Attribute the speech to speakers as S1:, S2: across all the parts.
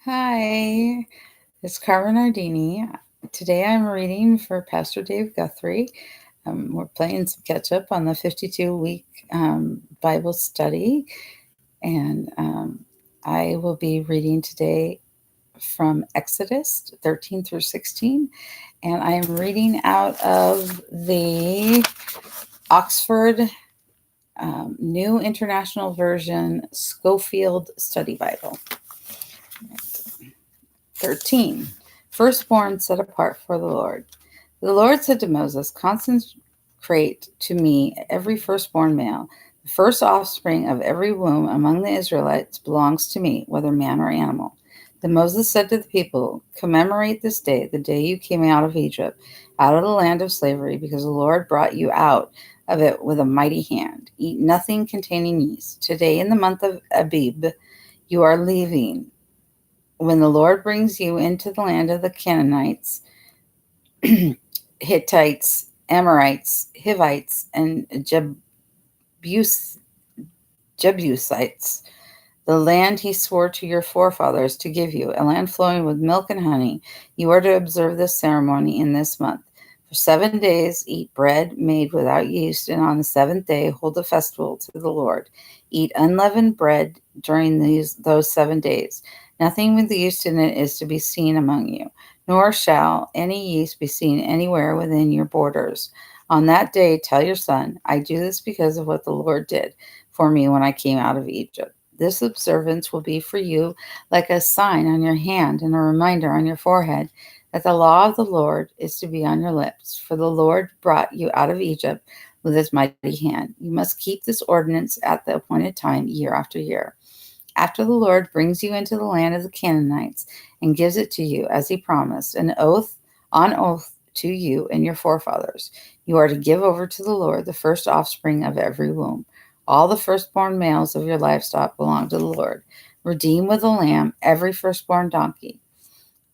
S1: Hi, it's Carmen Nardini. Today I'm reading for Pastor Dave Guthrie. We're playing some catch up on the 52-week Bible study, and I will be reading today from Exodus 13 through 16, and I am reading out of the Oxford New International Version Schofield Study Bible. 13. Firstborn set apart for the Lord. The Lord said to Moses, consecrate to me every firstborn male. The first offspring of every womb among the Israelites belongs to me, whether man or animal. Then Moses said to the people, commemorate this day, the day you came out of Egypt, out of the land of slavery, because the Lord brought you out of it with a mighty hand. Eat nothing containing yeast. Today, in the month of Abib, you are leaving. When the Lord brings you into the land of the Canaanites, Hittites, Amorites, Hivites, and Jebusites, the land he swore to your forefathers to give you, a land flowing with milk and honey, you are to observe this ceremony in this month. For 7 days eat bread made without yeast, and on the seventh day hold a festival to the Lord. Eat unleavened bread during those 7 days. Nothing with yeast in it is to be seen among you, nor shall any yeast be seen anywhere within your borders. On that day tell your son, I do this because of what the Lord did for me when I came out of Egypt. This observance will be for you like a sign on your hand and a reminder on your forehead that the law of the Lord is to be on your lips. For the Lord brought you out of Egypt with his mighty hand. You must keep this ordinance at the appointed time year after year. After the Lord brings you into the land of the Canaanites and gives it to you as he promised, on oath to you and your forefathers, you are to give over to the Lord the first offspring of every womb. All the firstborn males of your livestock belong to the Lord. Redeem with a lamb every firstborn donkey.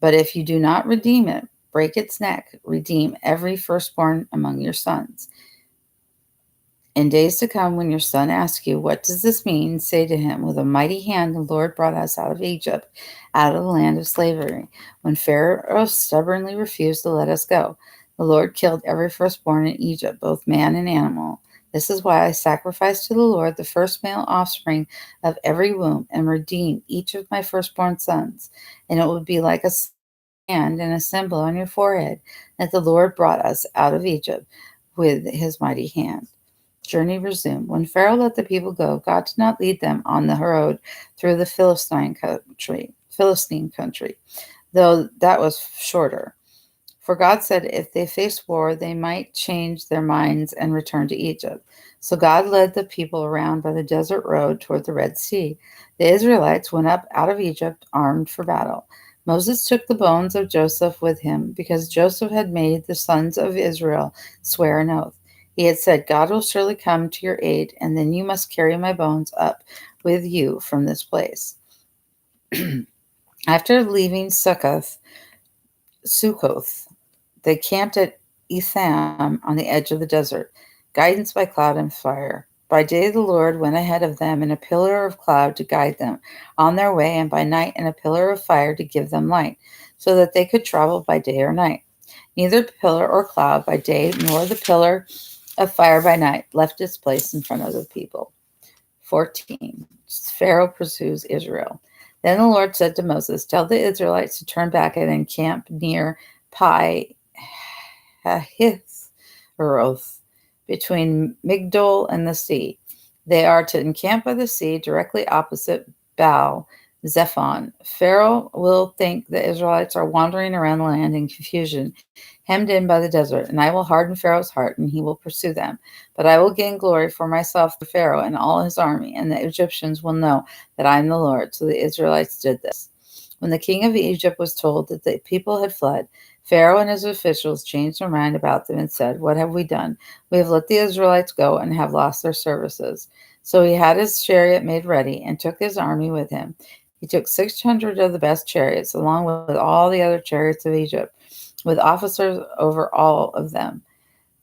S1: But if you do not redeem it, break its neck. Redeem every firstborn among your sons. In days to come, when your son asks you, what does this mean? Say to him, with a mighty hand the Lord brought us out of Egypt, out of the land of slavery, when Pharaoh stubbornly refused to let us go. The Lord killed every firstborn in Egypt, both man and animal. This is why I sacrifice to the Lord the first male offspring of every womb, and redeem each of my firstborn sons. And it will be like a hand and a symbol on your forehead that the Lord brought us out of Egypt with his mighty hand. Journey resumed. When Pharaoh let the people go, God did not lead them on the road through the Philistine country, though that was shorter. For God said if they faced war, they might change their minds and return to Egypt. So God led the people around by the desert road toward the Red Sea. The Israelites went up out of Egypt armed for battle. Moses took the bones of Joseph with him because Joseph had made the sons of Israel swear an oath. He had said, God will surely come to your aid, and then you must carry my bones up with you from this place. After leaving Sukkoth, they camped at Etham on the edge of the desert, guidance by cloud and fire. By day the Lord went ahead of them in a pillar of cloud to guide them on their way, and by night in a pillar of fire to give them light, so that they could travel by day or night. Neither pillar or cloud by day nor the pillar of fire by night left its place in front of the people. 14. Pharaoh pursues Israel. Then the Lord said to Moses, tell the Israelites to turn back and encamp near Pi Hahiroth, between Migdol and the sea. They are to encamp by the sea directly opposite Baal Zephon. Pharaoh will think the Israelites are wandering around the land in confusion, hemmed in by the desert, and I will harden Pharaoh's heart, and he will pursue them. But I will gain glory for myself through Pharaoh and all his army, and the Egyptians will know that I am the Lord. So the Israelites did this. When the king of Egypt was told that the people had fled, Pharaoh and his officials changed their mind about them and said, what have we done? We have let the Israelites go and have lost their services. So he had his chariot made ready and took his army with him. He took 600 of the best chariots, along with all the other chariots of Egypt, with officers over all of them.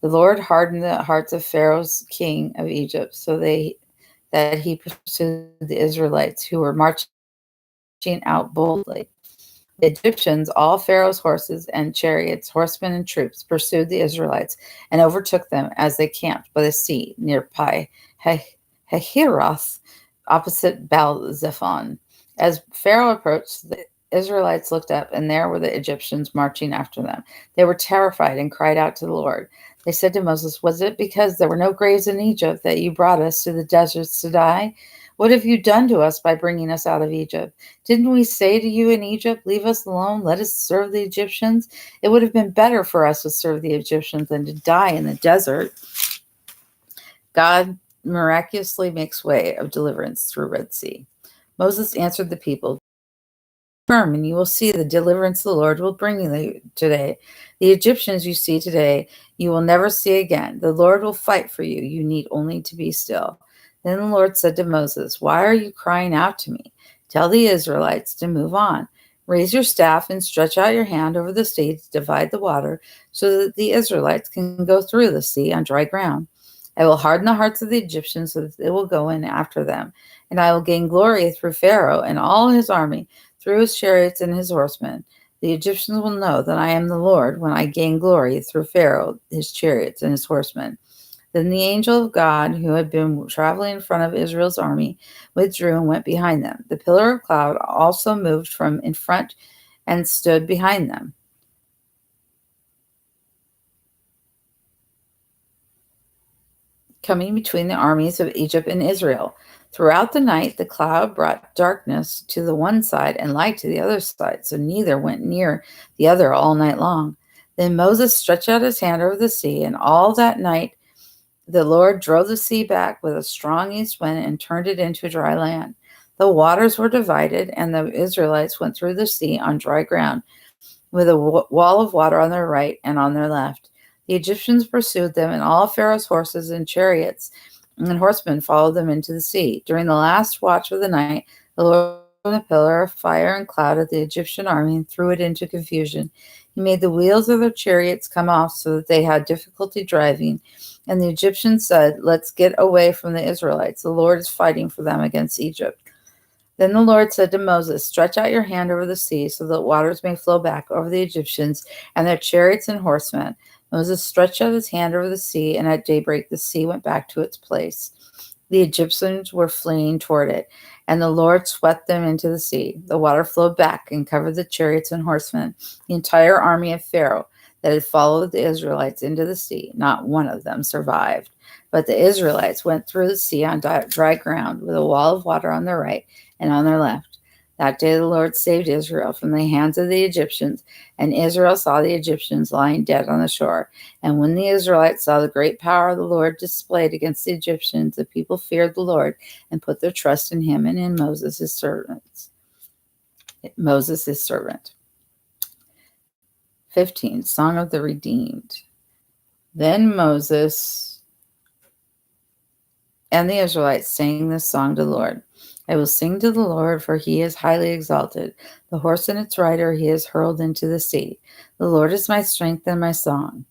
S1: The Lord hardened the hearts of Pharaoh's king of Egypt, so that he pursued the Israelites who were marching out boldly. The Egyptians, all Pharaoh's horses and chariots, horsemen and troops, pursued the Israelites and overtook them as they camped by the sea near Pi Hahiroth, opposite Baal-zephon. As Pharaoh approached, the Israelites looked up, and there were the Egyptians marching after them. They were terrified and cried out to the Lord. They said to Moses, "Was it because there were no graves in Egypt that you brought us to the deserts to die? What have you done to us by bringing us out of Egypt? Didn't we say to you in Egypt, 'Leave us alone, let us serve the Egyptians'? It would have been better for us to serve the Egyptians than to die in the desert." God miraculously makes way of deliverance through Red Sea. Moses answered the people, "Firm, and you will see the deliverance the Lord will bring you today. The Egyptians you see today, you will never see again. The Lord will fight for you. You need only to be still." Then the Lord said to Moses, "Why are you crying out to me? Tell the Israelites to move on. Raise your staff and stretch out your hand over the sea to divide the water so that the Israelites can go through the sea on dry ground. I will harden the hearts of the Egyptians so that they will go in after them, and I will gain glory through Pharaoh and all his army, through his chariots and his horsemen. The Egyptians will know that I am the Lord when I gain glory through Pharaoh, his chariots, and his horsemen." Then the angel of God, who had been traveling in front of Israel's army, withdrew and went behind them. The pillar of cloud also moved from in front and stood behind them, coming between the armies of Egypt and Israel. Throughout the night, the cloud brought darkness to the one side and light to the other side, so neither went near the other all night long. Then Moses stretched out his hand over the sea, and all that night the Lord drove the sea back with a strong east wind and turned it into dry land. The waters were divided, and the Israelites went through the sea on dry ground, with a wall of water on their right and on their left. The Egyptians pursued them, and all Pharaoh's horses and chariots and horsemen followed them into the sea. During the last watch of the night, the Lord opened a pillar of fire and cloud at the Egyptian army and threw it into confusion. He made the wheels of their chariots come off so that they had difficulty driving. And the Egyptians said, "Let's get away from the Israelites. The Lord is fighting for them against Egypt." Then the Lord said to Moses, "Stretch out your hand over the sea so that waters may flow back over the Egyptians and their chariots and horsemen." Moses stretched out his hand over the sea, and at daybreak the sea went back to its place. The Egyptians were fleeing toward it, and the Lord swept them into the sea. The water flowed back and covered the chariots and horsemen, the entire army of Pharaoh that had followed the Israelites into the sea. Not one of them survived. But the Israelites went through the sea on dry ground, with a wall of water on their right and on their left. That day the Lord saved Israel from the hands of the Egyptians, and Israel saw the Egyptians lying dead on the shore. And when the Israelites saw the great power of the Lord displayed against the Egyptians, the people feared the Lord and put their trust in him and in Moses his servant. 15. Song of the Redeemed. Then Moses and the Israelites sang this song to the Lord. "I will sing to the Lord, for he is highly exalted. The horse and its rider he has hurled into the sea. The Lord is my strength and my song.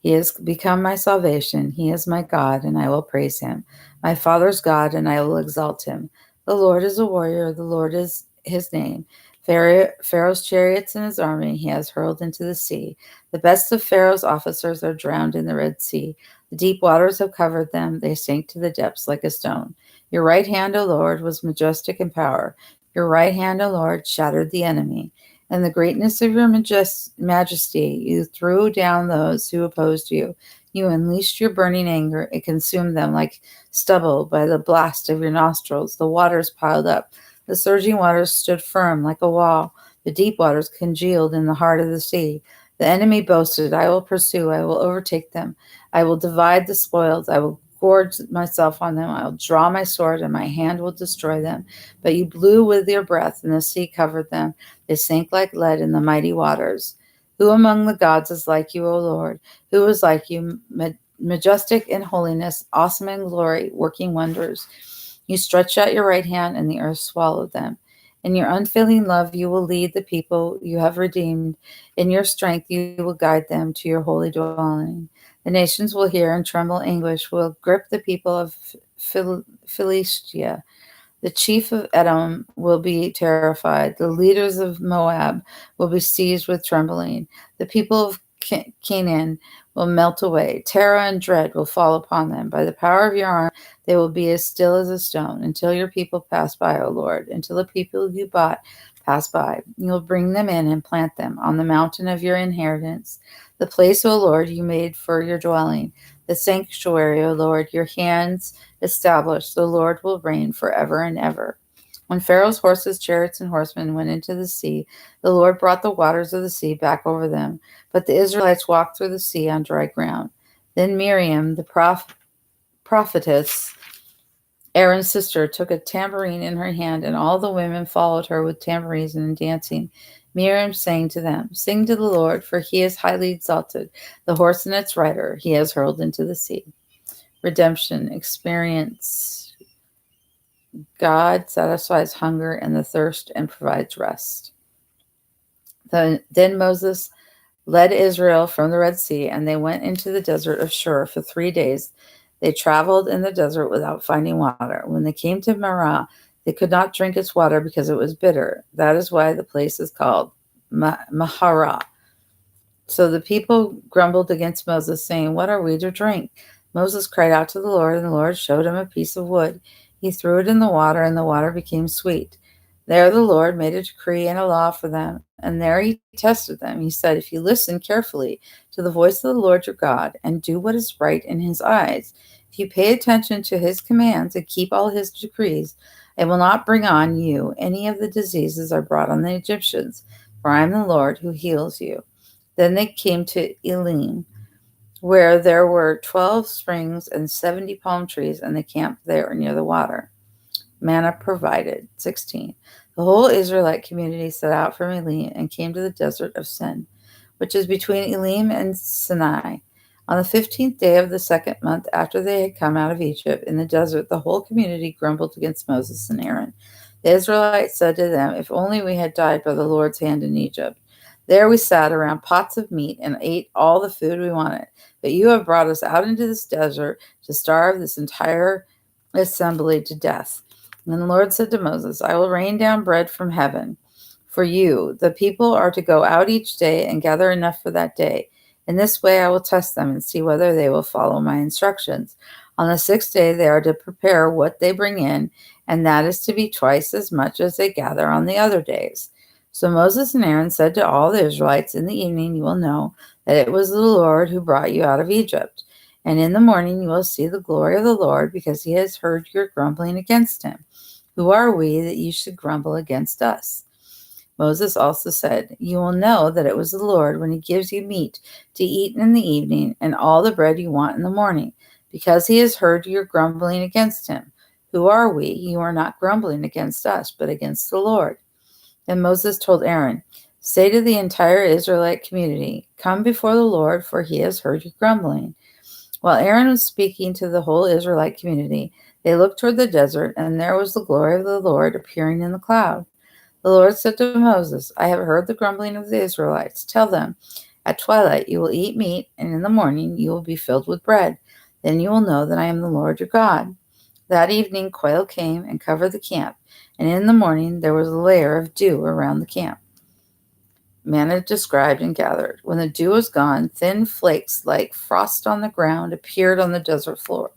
S1: He has become my salvation. He is my God, and I will praise him. My father's God, and I will exalt him. The Lord is a warrior. The Lord is his name. Pharaoh's chariots and his army he has hurled into the sea. The best of Pharaoh's officers are drowned in the Red Sea. The deep waters have covered them. They sank to the depths like a stone. Your right hand, O Lord, was majestic in power. Your right hand, O Lord, shattered the enemy. In the greatness of your majesty, you threw down those who opposed you. You unleashed your burning anger. It consumed them like stubble by the blast of your nostrils. The waters piled up. The surging waters stood firm like a wall. The deep waters congealed in the heart of the sea. The enemy boasted, "I will pursue. I will overtake them. I will divide the spoils. I will gorge myself on them. I will draw my sword, and my hand will destroy them." But you blew with your breath, and the sea covered them. They sank like lead in the mighty waters. Who among the gods is like you, O Lord? Who is like you, majestic in holiness, awesome in glory, working wonders? You stretched out your right hand, and the earth swallowed them. In your unfailing love, you will lead the people you have redeemed. In your strength, you will guide them to your holy dwelling. The nations will hear and tremble. Anguish will grip the people of Philistia. The chief of Edom will be terrified. The leaders of Moab will be seized with trembling. The people of Canaan will melt away. Terror and dread will fall upon them. By the power of your arm, they will be as still as a stone until your people pass by, O Lord, until the people you bought pass by. You will bring them in and plant them on the mountain of your inheritance, the place, O Lord, you made for your dwelling, the sanctuary, O Lord, your hands established. The Lord will reign forever and ever. When Pharaoh's horses, chariots, and horsemen went into the sea, the Lord brought the waters of the sea back over them. But the Israelites walked through the sea on dry ground. Then Miriam, the prophetess, Aaron's sister, took a tambourine in her hand, and all the women followed her with tambourines and dancing. Miriam sang to them, "Sing to the Lord, for he is highly exalted. The horse and its rider he has hurled into the sea." Redemption experience. God satisfies hunger and the thirst and provides rest. Then Moses led Israel from the Red Sea, and they went into the desert of Shur for 3 days. They traveled in the desert without finding water. When they came to Marah, they could not drink its water because it was bitter. That is why the place is called Maharah. So the people grumbled against Moses, saying, "What are we to drink?" Moses cried out to the Lord, and the Lord showed him a piece of wood. He threw it in the water, and the water became sweet. There the Lord made a decree and a law for them, and there he tested them. He said, "If you listen carefully to the voice of the Lord your God, and do what is right in his eyes, if you pay attention to his commands and keep all his decrees, I will not bring on you any of the diseases I brought on the Egyptians, for I am the Lord who heals you." Then they came to Elim, where there were 12 springs and 70 palm trees, and they camped there near the water. Manna provided. 16. The whole Israelite community set out from Elim and came to the desert of Sin, which is between Elim and Sinai. On the 15th day of the second month after they had come out of Egypt in the desert, the whole community grumbled against Moses and Aaron. The Israelites said to them, "If only we had died by the Lord's hand in Egypt. There we sat around pots of meat and ate all the food we wanted. But you have brought us out into this desert to starve this entire assembly to death." And the Lord said to Moses, "I will rain down bread from heaven for you. The people are to go out each day and gather enough for that day. In this way I will test them and see whether they will follow my instructions. On the 6th day they are to prepare what they bring in, and that is to be twice as much as they gather on the other days." So Moses and Aaron said to all the Israelites, "In the evening you will know that it was the Lord who brought you out of Egypt. And in the morning you will see the glory of the Lord, because he has heard your grumbling against him. Who are we that you should grumble against us?" Moses also said, "You will know that it was the Lord when he gives you meat to eat in the evening and all the bread you want in the morning, because he has heard your grumbling against him. Who are we? You are not grumbling against us, but against the Lord." Then Moses told Aaron, "Say to the entire Israelite community, 'Come before the Lord, for he has heard your grumbling.'" While Aaron was speaking to the whole Israelite community, they looked toward the desert, and there was the glory of the Lord appearing in the cloud. The Lord said to Moses, "I have heard the grumbling of the Israelites. Tell them, at twilight you will eat meat, and in the morning you will be filled with bread. Then you will know that I am the Lord your God." That evening quail came and covered the camp, and in the morning there was a layer of dew around the camp. Manna described and gathered. When the dew was gone, thin flakes like frost on the ground appeared on the desert floor.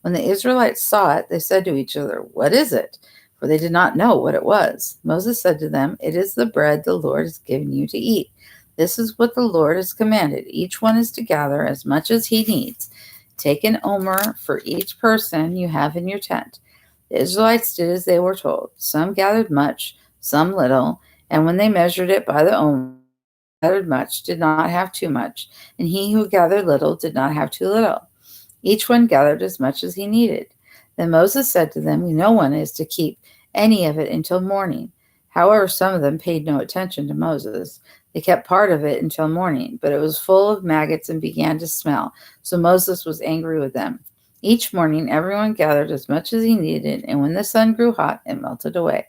S1: When the Israelites saw it, they said to each other, "What is it?" For they did not know what it was. Moses said to them, "It is the bread the Lord has given you to eat. This is what the Lord has commanded. Each one is to gather as much as he needs. Take an omer for each person you have in your tent." The Israelites did as they were told. Some gathered much, some little, and when they measured it by the omer, gathered much did not have too much, and he who gathered little did not have too little. Each one gathered as much as he needed. Then Moses said to them, "No one is to keep any of it until morning." However, some of them paid no attention to Moses. They kept part of it until morning, but it was full of maggots and began to smell, so Moses was angry with them. Each morning everyone gathered as much as he needed, and when the sun grew hot, it melted away.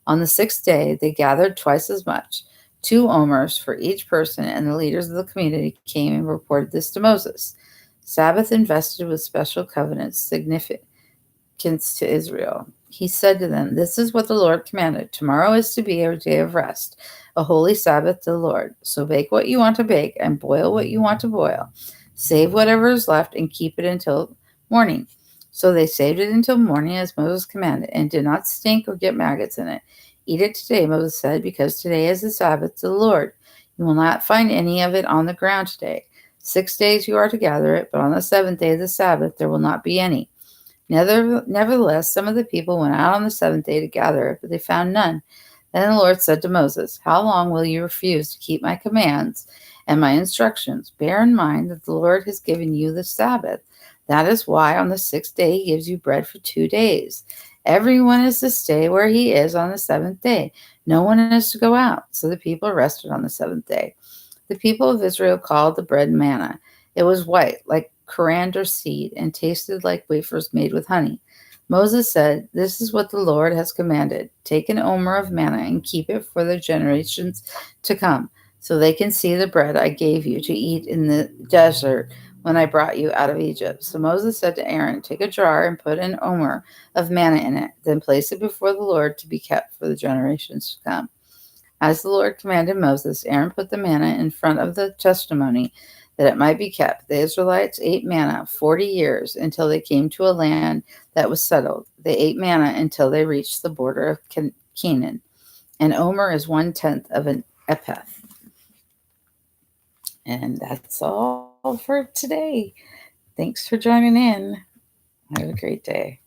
S1: On the 6th day, they gathered twice as much, 2 omers for each person, and the leaders of the community came and reported this to Moses. Sabbath invested with special covenants, significance to Israel. He said to them, "This is what the Lord commanded. Tomorrow is to be a day of rest, a holy Sabbath to the Lord. So bake what you want to bake and boil what you want to boil. Save whatever is left and keep it until morning." So they saved it until morning as Moses commanded, and did not stink or get maggots in it. "Eat it today," Moses said, "because today is the Sabbath to the Lord. You will not find any of it on the ground today. 6 days you are to gather it, but on the seventh day of the Sabbath there will not be any." Nevertheless, some of the people went out on the seventh day to gather it, but they found none. Then the Lord said to Moses, "How long will you refuse to keep my commands and my instructions? Bear in mind that the Lord has given you the Sabbath. That is why on the sixth day he gives you bread for 2 days. Everyone is to stay where he is on the seventh day. No one is to go out." So the people rested on the seventh day. The people of Israel called the bread manna. It was white, like coriander seed, and tasted like wafers made with honey. Moses said, "This is what the Lord has commanded. Take an omer of manna and keep it for the generations to come, so they can see the bread I gave you to eat in the desert when I brought you out of Egypt." So Moses said to Aaron, "Take a jar and put an omer of manna in it. Then place it before the Lord to be kept for the generations to come." As the Lord commanded Moses, Aaron put the manna in front of the testimony that it might be kept. The Israelites ate manna 40 years until they came to a land that was settled. They ate manna until they reached the border of Canaan. An omer is 1/10 of an ephah. And that's all for today. Thanks for joining in. Have a great day.